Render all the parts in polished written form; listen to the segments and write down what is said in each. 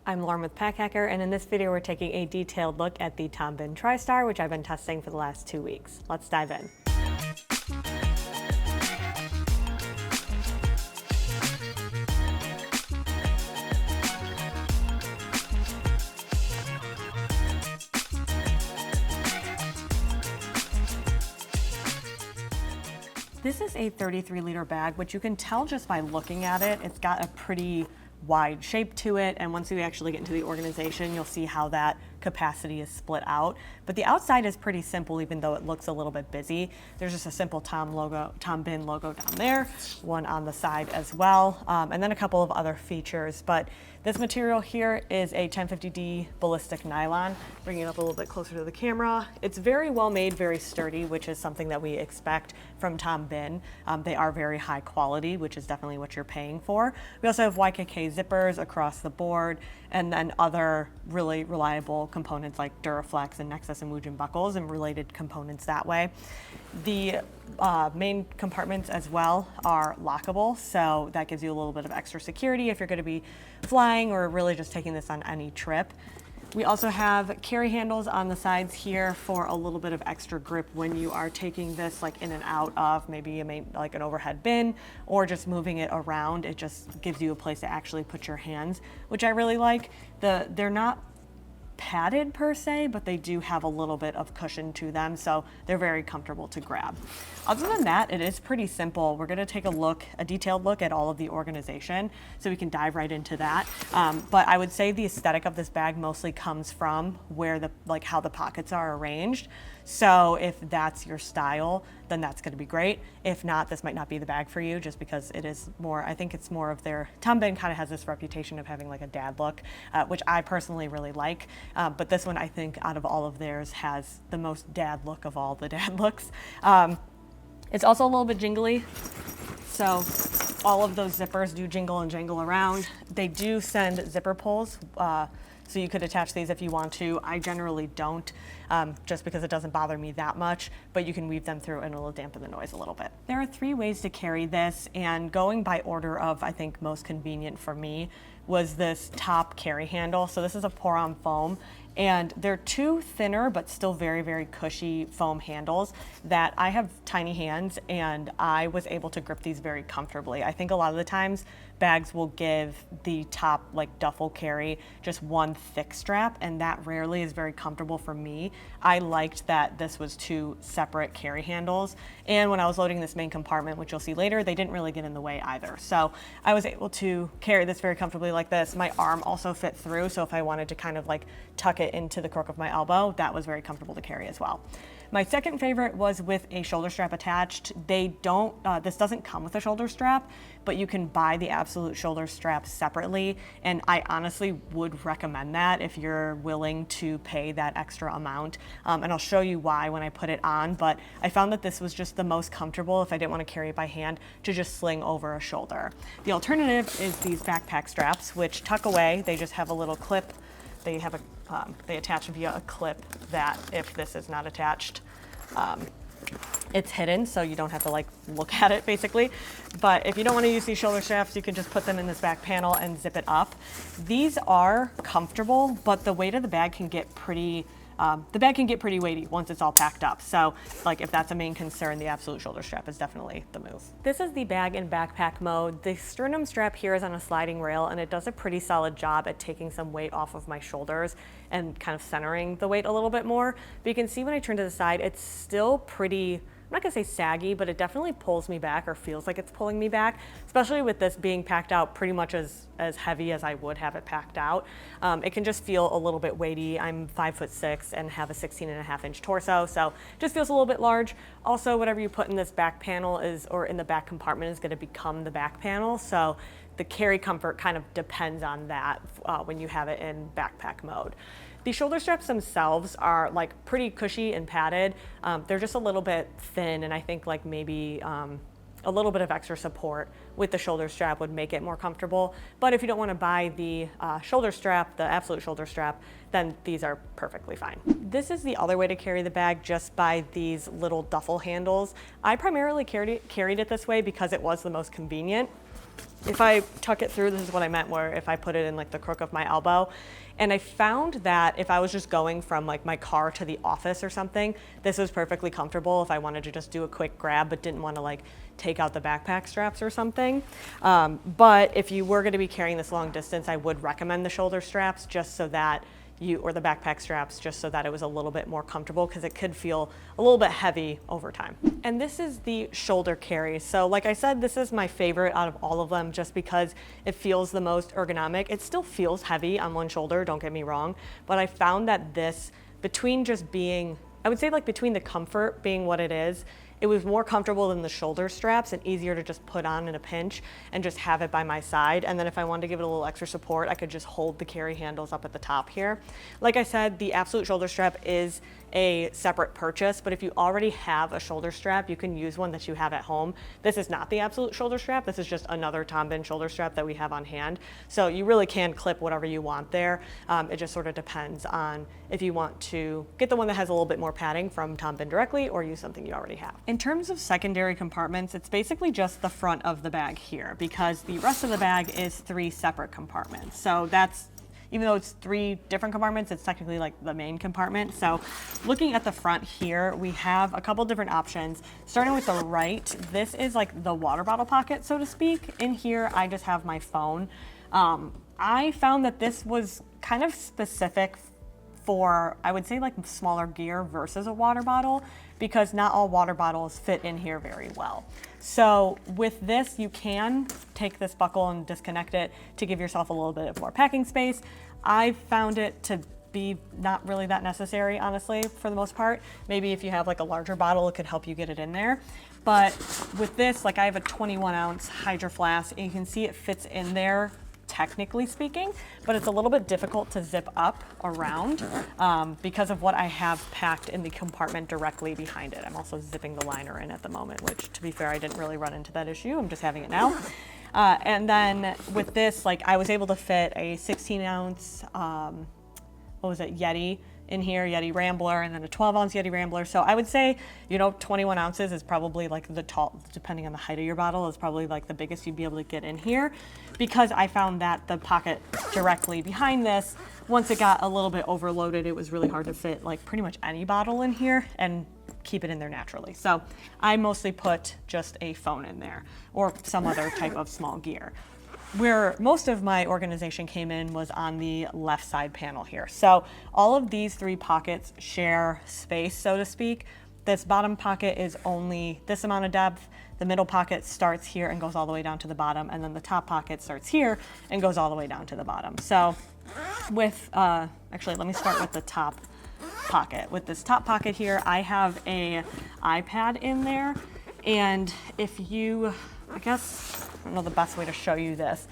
I'm Lauren with Pack Hacker, and in this video we're taking a detailed look at the Tom BIHN TriStar, which I've been testing for the last 2 weeks. Let's dive in. This is a 33-liter bag, which you can tell just by looking at it. It's got a pretty wide shape to it, and once we actually get into the organization, you'll see how that capacity is split out. But the outside is pretty simple, even though it looks a little bit busy. There's just a simple Tom BIHN logo down there, one on the side as well, and then a couple of other features. But this material here is a 1050D ballistic nylon. Bringing it up a little bit closer to the camera. It's very well made, very sturdy, which is something that we expect from Tom BIHN. They are very high quality, which is definitely what you're paying for. We also have YKK zippers across the board, and then other really reliable components like Duraflex and Nexus and Woojin buckles and related components that way. The main compartments as well are lockable, so that gives you a little bit of extra security if you're going to be flying or really just taking this on any trip. We also have carry handles on the sides here for a little bit of extra grip when you are taking this like in and out of maybe like an overhead bin or just moving it around. It just gives you a place to actually put your hands, which I really like. They're not padded per se, but they do have a little bit of cushion to them, so they're very comfortable to grab. Other than that, it is pretty simple. We're going to take a detailed look at all of the organization, so we can dive right into that. But I would say the aesthetic of this bag mostly comes from where how the pockets are arranged. So if that's your style, then that's going to be great. If not, this might not be the bag for you, just because it is more, I think it's more of Tom BIHN kind of has this reputation of having like a dad look, which I personally really like. But this one, I think out of all of theirs, has the most dad look of all the dad looks. It's also a little bit jingly. So all of those zippers do jingle and jangle around. They do send zipper pulls, so you could attach these if you want to. I generally don't, just because it doesn't bother me that much, but you can weave them through and it'll dampen the noise a little bit. There are 3 ways to carry this, and going by order of, I think, most convenient for me was this top carry handle. So this is a pour-on foam, and they're 2 thinner but still very, very cushy foam handles that I have tiny hands, and I was able to grip these very comfortably. I think a lot of the times bags will give the top like duffel carry just one thick strap, and that rarely is very comfortable for me. I liked that this was 2 separate carry handles, and when I was loading this main compartment, which you'll see later, they didn't really get in the way either. So I was able to carry this very comfortably like this. My arm also fit through, so if I wanted to kind of like tuck it into the crook of my elbow, that was very comfortable to carry as well. My second favorite was with a shoulder strap attached. This doesn't come with a shoulder strap, but you can buy the absolute shoulder strap separately, and I honestly would recommend that if you're willing to pay that extra amount. And I'll show you why when I put it on, but I found that this was just the most comfortable if I didn't want to carry it by hand to just sling over a shoulder. The alternative is these backpack straps, which tuck away. They just have a little clip. They attach via a clip that if this is not attached, it's hidden, so you don't have to like look at it basically. But if you don't want to use these shoulder straps, you can just put them in this back panel and zip it up. These are comfortable, but the weight of the bag can get pretty weighty once it's all packed up. So like if that's a main concern, the absolute shoulder strap is definitely the move. This is the bag in backpack mode. The sternum strap here is on a sliding rail, and it does a pretty solid job at taking some weight off of my shoulders and kind of centering the weight a little bit more. But you can see when I turn to the side, it's still pretty, I'm not gonna say saggy, but it definitely pulls me back, or feels like it's pulling me back, especially with this being packed out pretty much as heavy as I would have it packed out. It can just feel a little bit weighty. I'm 5'6" and have a 16.5-inch torso, so it just feels a little bit large. Also, whatever you put in this back panel or in the back compartment is gonna become the back panel, so the carry comfort kind of depends on that when you have it in backpack mode. The shoulder straps themselves are like pretty cushy and padded. They're just a little bit thin, and I think like maybe a little bit of extra support with the shoulder strap would make it more comfortable. But if you don't want to buy the shoulder strap, the absolute shoulder strap, then these are perfectly fine. This is the other way to carry the bag, just by these little duffel handles. I primarily carried it this way because it was the most convenient. if I tuck it through, this is what I meant, where if I put it in like the crook of my elbow. And I found that if I was just going from like my car to the office or something, this was perfectly comfortable if I wanted to just do a quick grab but didn't want to like take out the backpack straps or something. But if you were going to be carrying this long distance, I would recommend the shoulder straps just so that or the backpack straps, just so that it was a little bit more comfortable, because it could feel a little bit heavy over time. And this is the shoulder carry. So like I said, this is my favorite out of all of them just because it feels the most ergonomic. It still feels heavy on one shoulder, don't get me wrong, but I found that this, between just being, I would say like between the comfort being what it is, it was more comfortable than the shoulder straps and easier to just put on in a pinch and just have it by my side. And then if I wanted to give it a little extra support, I could just hold the carry handles up at the top here. Like I said, the Absolute shoulder strap is a separate purchase, but if you already have a shoulder strap, you can use one that you have at home. This is not the Absolute shoulder strap. This is just another Tom Bihn shoulder strap that we have on hand. So you really can clip whatever you want there. It just sort of depends on if you want to get the one that has a little bit more padding from Tom Bihn directly or use something you already have. In terms of secondary compartments, it's basically just the front of the bag here, because the rest of the bag is 3 separate compartments. So that's, even though it's 3 different compartments, it's technically like the main compartment. So looking at the front here, we have a couple different options. Starting with the right, this is like the water bottle pocket, so to speak. In here, I just have my phone. I found that this was kind of specific for, I would say, like smaller gear versus a water bottle, because not all water bottles fit in here very well. So with this, you can take this buckle and disconnect it to give yourself a little bit of more packing space. I found it to be not really that necessary, honestly, for the most part. Maybe if you have like a larger bottle, it could help you get it in there. But with this, like I have a 21-ounce Hydro Flask, and you can see it fits in there, technically speaking, but it's a little bit difficult to zip up around because of what I have packed in the compartment directly behind it. I'm also zipping the liner in at the moment, which, to be fair, I didn't really run into that issue. I'm just having it now. And then with this, like I was able to fit a 16-ounce, Yeti in here, Yeti Rambler, and then a 12-ounce Yeti Rambler. So I would say, 21 ounces is probably like the tall, depending on the height of your bottle, is probably like the biggest you'd be able to get in here, because I found that the pocket directly behind this, once it got a little bit overloaded, it was really hard to fit like pretty much any bottle in here and keep it in there naturally. So I mostly put just a phone in there or some other type of small gear. Where most of my organization came in was on the left side panel here. So all of these 3 pockets share space, so to speak. This bottom pocket is only this amount of depth. The middle pocket starts here and goes all the way down to the bottom. And then the top pocket starts here and goes all the way down to the bottom. So with, actually, let me start with the top pocket. With this top pocket here, I have a iPad in there. And if you, I guess, I don't know the best way to show you this.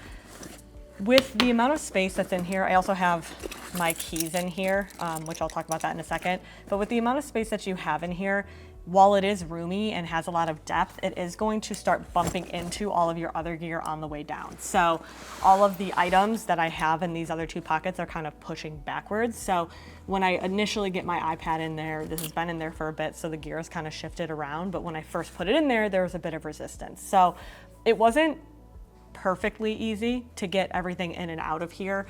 With the amount of space that's in here, I also have my keys in here, which I'll talk about that in a second. But with the amount of space that you have in here, while it is roomy and has a lot of depth, it is going to start bumping into all of your other gear on the way down. So all of the items that I have in these other 2 pockets are kind of pushing backwards. So when I initially get my iPad in there, this has been in there for a bit, so the gear is kind of shifted around. But when I first put it in there, there was a bit of resistance. So it wasn't perfectly easy to get everything in and out of here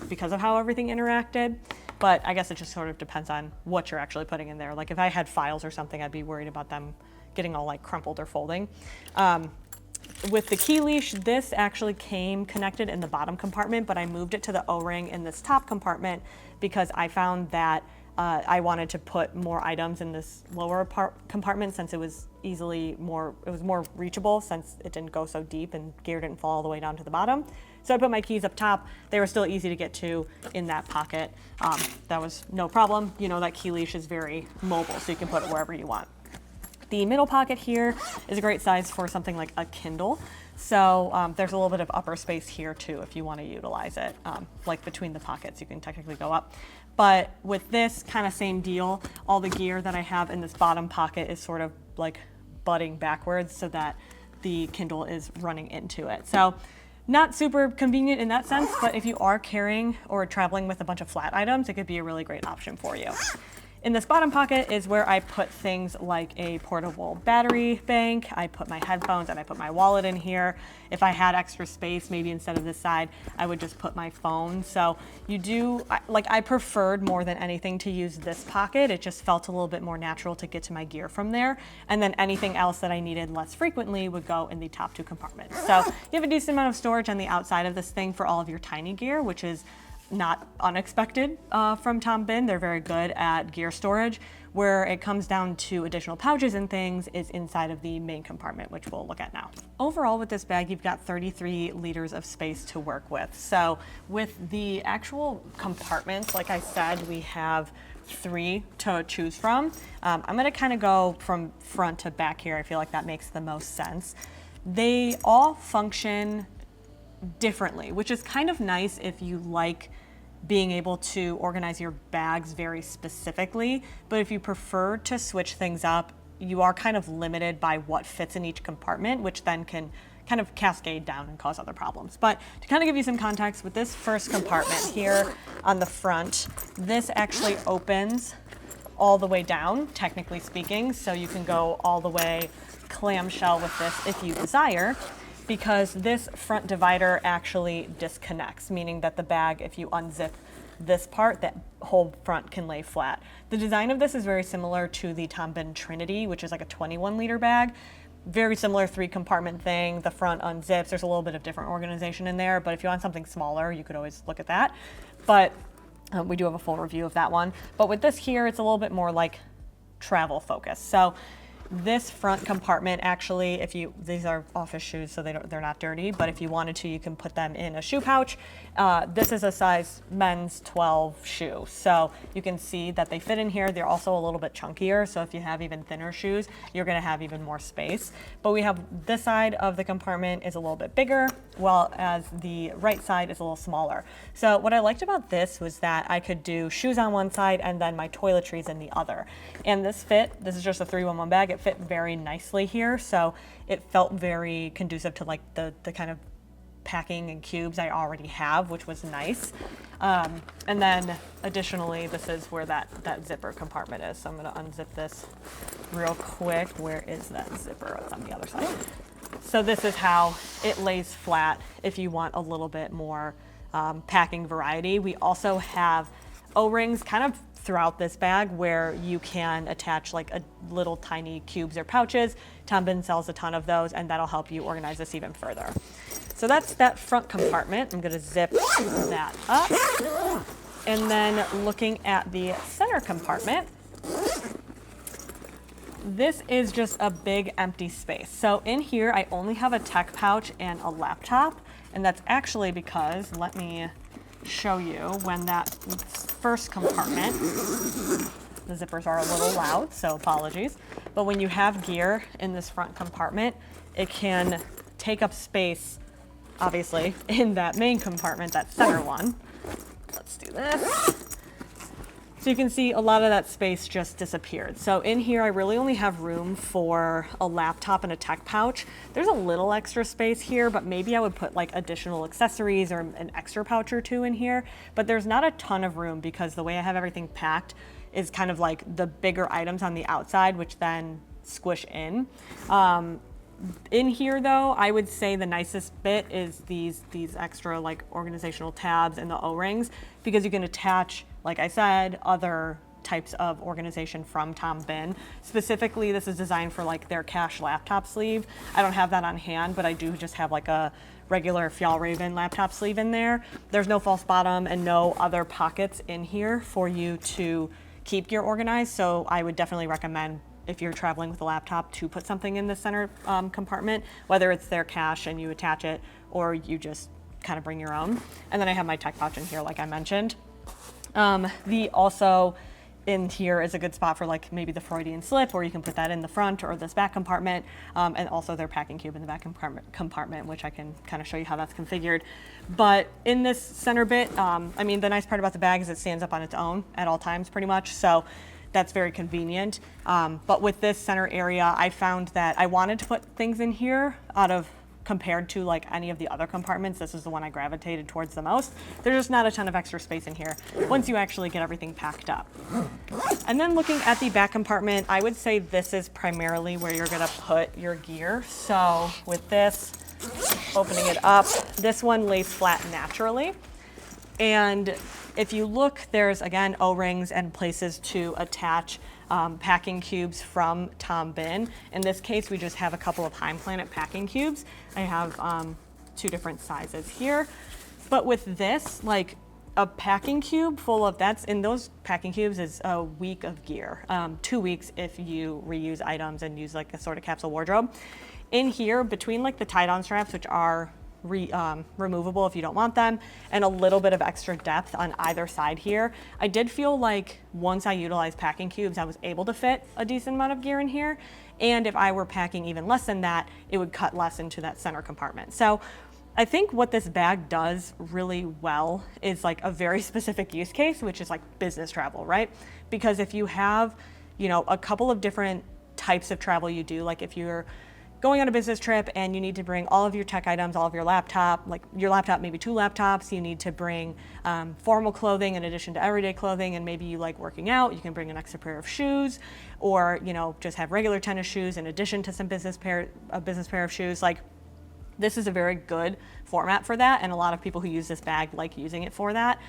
because of how everything interacted. But I guess it just sort of depends on what you're actually putting in there. Like if I had files or something, I'd be worried about them getting all like crumpled or folding. With the key leash, this actually came connected in the bottom compartment, but I moved it to the O-ring in this top compartment because I found that I wanted to put more items in this lower compartment since it was more reachable since it didn't go so deep and gear didn't fall all the way down to the bottom. So I put my keys up top. They were still easy to get to in that pocket. That was no problem. That key leash is very mobile, so you can put it wherever you want. The middle pocket here is a great size for something like a Kindle. So there's a little bit of upper space here too if you want to utilize it. Like between the pockets, you can technically go up. But with this kind of same deal, all the gear that I have in this bottom pocket is sort of like butting backwards so that the Kindle is running into it. So not super convenient in that sense, but if you are carrying or traveling with a bunch of flat items, it could be a really great option for you. In this bottom pocket is where I put things like a portable battery bank. I put my headphones and I put my wallet in here. If I had extra space, maybe instead of this side, I would just put my phone. So I preferred more than anything to use this pocket. It just felt a little bit more natural to get to my gear from there. And then anything else that I needed less frequently would go in the top 2 compartments. So you have a decent amount of storage on the outside of this thing for all of your tiny gear, which is not unexpected from Tom BIHN. They're very good at gear storage. Where it comes down to additional pouches and things is inside of the main compartment, which we'll look at now. Overall with this bag, you've got 33 liters of space to work with. So with the actual compartments, like I said, we have 3 to choose from. I'm gonna kind of go from front to back here. I feel like that makes the most sense. They all function differently, which is kind of nice if you like being able to organize your bags very specifically. But if you prefer to switch things up, you are kind of limited by what fits in each compartment, which then can kind of cascade down and cause other problems. But to kind of give you some context, with this first compartment here on the front, this actually opens all the way down, technically speaking. So you can go all the way clamshell with this if you desire, because this front divider actually disconnects, meaning that the bag, if you unzip this part, that whole front can lay flat. The design of this is very similar to the Tom BIHN Trinity, which is like a 21 liter bag. Very similar 3 compartment thing. The front unzips. There's a little bit of different organization in there, but if you want something smaller, you could always look at that. But we do have a full review of that one. But with this here, it's a little bit more like travel focused. So this front compartment actually, these are office shoes, so they're not dirty, but if you wanted to, you can put them in a shoe pouch. This is a size men's 12 shoe. So you can see that they fit in here. They're also a little bit chunkier. So if you have even thinner shoes, you're gonna have even more space. But we have this side of the compartment is a little bit bigger, while as the right side is a little smaller. So what I liked about this was that I could do shoes on one side and then my toiletries in the other. And this is just a 3-in-1 bag. It fit very nicely here. So it felt very conducive to like the kind of packing and cubes I already have, which was nice. And then additionally, this is where that zipper compartment is. So I'm gonna unzip this real quick. Where is that zipper? It's on the other side. So this is how it lays flat if you want a little bit more packing variety. We also have O-rings kind of throughout this bag where you can attach like a little tiny cubes or pouches. Tom BIHN sells a ton of those, and that'll help you organize this even further. So that's that front compartment. I'm gonna zip that up. And then looking at the center compartment, this is just a big empty space. So in here, I only have a tech pouch and a laptop, and that's actually because, let me show you, when that first compartment, the zippers are a little loud, so apologies, but when you have gear in this front compartment, it can take up space, obviously, in that main compartment, that center one. Let's do this. So you can see a lot of that space just disappeared. So in here, I really only have room for a laptop and a tech pouch. There's a little extra space here, but maybe I would put like additional accessories or an extra pouch or 2 in here. But there's not a ton of room because the way I have everything packed is kind of like the bigger items on the outside, which then squish in. In here though, I would say the nicest bit is these extra like organizational tabs and the O-rings, because you can attach, like I said, other types of organization from Tom BIHN. Specifically, this is designed for like their cash laptop sleeve. I don't have that on hand, but I do just have like a regular Fjallraven laptop sleeve in there. There's no false bottom and no other pockets in here for you to keep gear organized. So I would definitely recommend, if you're traveling with a laptop, to put something in the center compartment, whether it's their cache and you attach it or you just kind of bring your own. And then I have my tech pouch in here, like I mentioned. Also in here is a good spot for like maybe the Freudian slip, or you can put that in the front or this back compartment, and also their packing cube in the back compartment, which I can kind of show you how that's configured. But in this center bit, I mean, the nice part about the bag is it stands up on its own at all times pretty much. So that's very convenient. But with this center area, I found that I wanted to put things in here out of compared to like any of the other compartments, this is the one I gravitated towards the most. There's just not a ton of extra space in here once you actually get everything packed up. And then looking at the back compartment, I would say this is primarily where you're gonna put your gear. So with this, opening it up, this one lays flat naturally. And if you look, there's again O-rings and places to attach packing cubes from Tom Bin. In this case, we just have a couple of Heim Planet packing cubes. I have 2 different sizes here. But with this, like a packing cube full of, that's in those packing cubes is a week of gear. 2 weeks if you reuse items and use like a sort of capsule wardrobe. In here, between like the tie-down straps, which are removable if you don't want them, and a little bit of extra depth on either side here, I did feel like once I utilized packing cubes, I was able to fit a decent amount of gear in here. And if I were packing even less than that, it would cut less into that center compartment. So I think what this bag does really well is like a very specific use case, which is like business travel, right? Because if you have, you know, a couple of different types of travel you do, like if you're going on a business trip and you need to bring all of your tech items, all of your laptop, like your laptop, maybe 2 laptops, you need to bring formal clothing in addition to everyday clothing, and maybe you like working out, you can bring an extra pair of shoes, or, you know, just have regular tennis shoes in addition to some business pair of shoes. Like, this is a very good format for that, and a lot of people who use this bag like using it for that.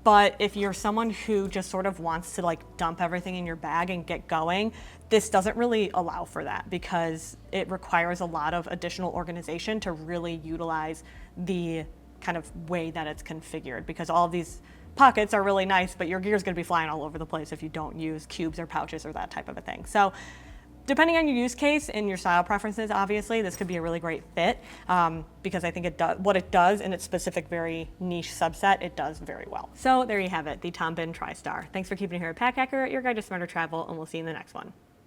But if you're someone who just sort of wants to like dump everything in your bag and get going, this doesn't really allow for that because it requires a lot of additional organization to really utilize the kind of way that it's configured, because all of these pockets are really nice, but your gear is going to be flying all over the place if you don't use cubes or pouches or that type of a thing. So depending on your use case and your style preferences, obviously, this could be a really great fit because I think it does what it does in its specific, very niche subset, it does very well. So there you have it, the Tom Bin TriStar. Thanks for keeping it here at Pack Hacker, your guide to smarter travel, and we'll see you in the next one.